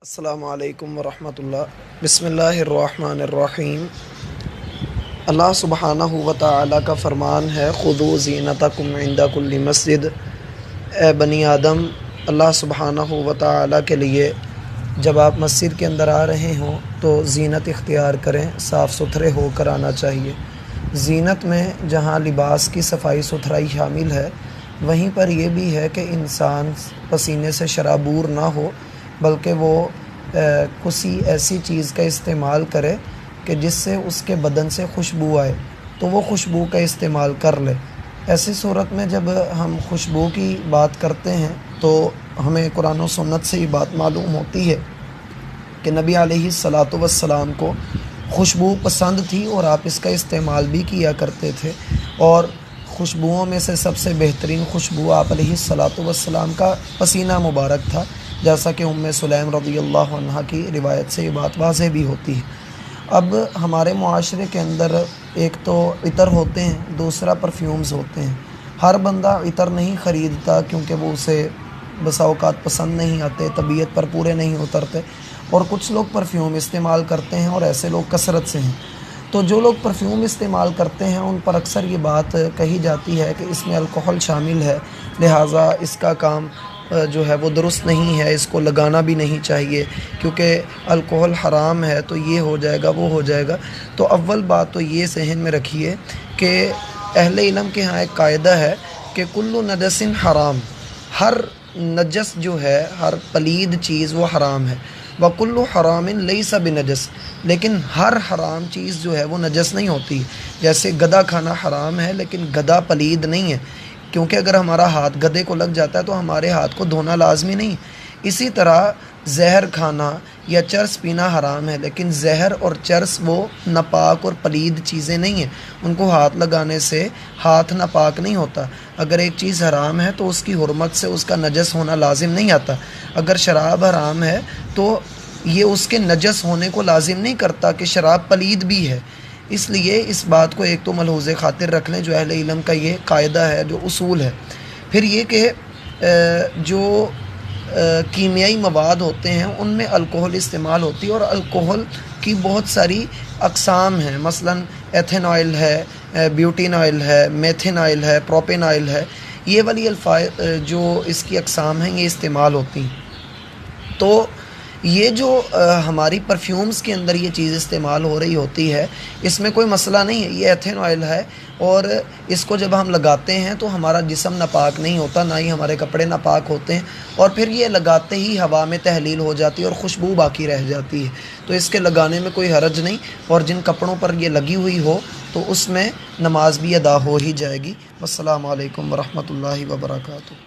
السلام علیکم ورحمۃ اللہ۔ بسم اللہ الرحمن الرحیم۔ اللہ سبحانہ و تعالیٰ کا فرمان ہے خذوا زینتکم عند کل مسجد۔ اے بنی آدم، اللہ سبحانہ و تعالیٰ کے لیے جب آپ مسجد کے اندر آ رہے ہوں تو زینت اختیار کریں، صاف ستھرے ہو کر آنا چاہیے۔ زینت میں جہاں لباس کی صفائی ستھرائی شامل ہے، وہیں پر یہ بھی ہے کہ انسان پسینے سے شرابور نہ ہو، بلکہ وہ کسی ایسی چیز کا استعمال کرے کہ جس سے اس کے بدن سے خوشبو آئے، تو وہ خوشبو کا استعمال کر لے۔ ایسی صورت میں جب ہم خوشبو کی بات کرتے ہیں تو ہمیں قرآن و سنت سے یہ بات معلوم ہوتی ہے کہ نبی علیہ الصلاۃ والسلام کو خوشبو پسند تھی اور آپ اس کا استعمال بھی کیا کرتے تھے، اور خوشبوؤں میں سے سب سے بہترین خوشبو آپ علیہ الصلاۃ والسلام کا پسینہ مبارک تھا، جیسا کہ ام سلیم رضی اللہ عنہ کی روایت سے یہ بات واضح بھی ہوتی ہے۔ اب ہمارے معاشرے کے اندر ایک تو عطر ہوتے ہیں، دوسرا پرفیومز ہوتے ہیں۔ ہر بندہ عطر نہیں خریدتا کیونکہ وہ اسے بسا اوقات پسند نہیں آتے، طبیعت پر پورے نہیں اترتے، اور کچھ لوگ پرفیوم استعمال کرتے ہیں، اور ایسے لوگ کثرت سے ہیں۔ تو جو لوگ پرفیوم استعمال کرتے ہیں ان پر اکثر یہ بات کہی جاتی ہے کہ اس میں الکوہل شامل ہے، لہٰذا اس کا کام جو ہے وہ درست نہیں ہے، اس کو لگانا بھی نہیں چاہیے کیونکہ الکوہل حرام ہے، تو یہ ہو جائے گا، وہ ہو جائے گا۔ تو اول بات تو یہ ذہن میں رکھیے کہ اہل علم کے ہاں ایک قاعدہ ہے کہ کل نجس حرام، ہر نجس جو ہے، ہر پلید چیز وہ حرام ہے۔ وَكُلُّ حَرَامٍ لَيْسَ بِنَجَس، لیکن ہر حرام چیز جو ہے وہ نجس نہیں ہوتی۔ جیسے گدا کھانا حرام ہے لیکن گدا پلید نہیں ہے، کیونکہ اگر ہمارا ہاتھ گدے کو لگ جاتا ہے تو ہمارے ہاتھ کو دھونا لازمی نہیں۔ اسی طرح زہر کھانا یا چرس پینا حرام ہے، لیکن زہر اور چرس وہ ناپاک اور پلید چیزیں نہیں ہیں، ان کو ہاتھ لگانے سے ہاتھ ناپاک نہیں ہوتا۔ اگر ایک چیز حرام ہے تو اس کی حرمت سے اس کا نجس ہونا لازم نہیں آتا۔ اگر شراب حرام ہے تو یہ اس کے نجس ہونے کو لازم نہیں کرتا کہ شراب پلید بھی ہے۔ اس لیے اس بات کو ایک تو ملحوظ خاطر رکھ لیں، جو اہل علم کا یہ قاعدہ ہے، جو اصول ہے۔ پھر یہ کہ جو کیمیائی مواد ہوتے ہیں ان میں الکوہل استعمال ہوتی ہے، اور الکوہل کی بہت ساری اقسام ہیں، مثلا ایتھین آئل ہے، بیوٹین آئل ہے، میتھین آئل ہے، پروپین آئل ہے، یہ والی الفاظ جو اس کی اقسام ہیں یہ استعمال ہوتی ہیں۔ تو یہ جو ہماری پرفیومز کے اندر یہ چیز استعمال ہو رہی ہوتی ہے، اس میں کوئی مسئلہ نہیں ہے، یہ ایتھین آئل ہے، اور اس کو جب ہم لگاتے ہیں تو ہمارا جسم ناپاک نہیں ہوتا، نہ ہی ہمارے کپڑے ناپاک ہوتے ہیں، اور پھر یہ لگاتے ہی ہوا میں تحلیل ہو جاتی ہے اور خوشبو باقی رہ جاتی ہے، تو اس کے لگانے میں کوئی حرج نہیں، اور جن کپڑوں پر یہ لگی ہوئی ہو تو اس میں نماز بھی ادا ہو ہی جائے گی۔ والسلام علیکم ورحمۃ اللہ وبرکاتہ۔